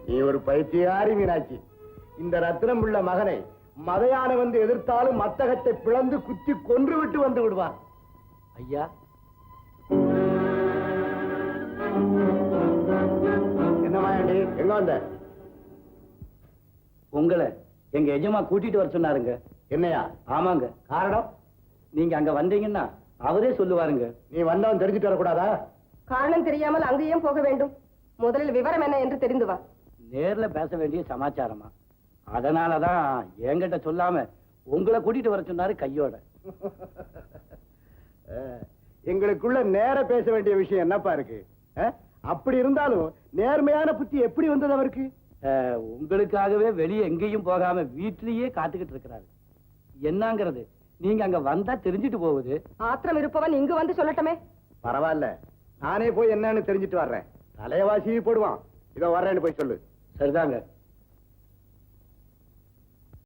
நீ ஒரு பைத்தியாரி மீனாட்சி. இந்த ரத்னம் உள்ள மகனை மதையான வந்து எதிர்த்தாலும் மத்தகத்தை பிளந்து குத்தி கொன்று விட்டு வந்து விடுவான். ஐயா, என்னமாண்டி எங்க வந்த? உங்களை எங்க எஜமா கூட்டிட்டு வர சொன்னாருங்க. என்னையா? ஆமாங்க. காரணம்? நீங்க அங்க வந்தீங்கன்னா அவரே சொல்லுவாருங்க. நீ வந்தவன் தெரிஞ்சுட்டு வரக்கூடாதா? காரணம் தெரியாமல் அங்கேயும் போக வேண்டும். முதலில் விவரம் என்ன என்று தெரிந்து வா. நேர்ல பேச வேண்டிய சமாச்சாரமா, அதனாலதான் என்கிட்ட சொல்லாம உங்களை கூட்டிட்டு வர சொன்னாரு கையோட. எங்களுக்குள்ள நேர பேச வேண்டிய விஷயம் என்னப்பா இருக்கு? அப்படி இருந்தாலும் நேர்மையான புத்தி எப்படி வந்தது அவருக்கு? உங்களுக்காகவே வெளியே எங்கேயும் போகாம வீட்லயே காத்துக்கிட்டு இருக்கிறாரு. என்னங்கிறது நீங்க அங்க வந்தா தெரிஞ்சிட்டு போகுது. ஆத்திரம் இருப்பவன் இங்கு வந்து சொல்லட்டுமே. பரவாயில்ல, நானே போய் என்னன்னு தெரிஞ்சிட்டு வர்றேன். தலையவாசி போடுவான். இதோ வர்றேன்னு போய் சொல்லு. சரிதாங்க.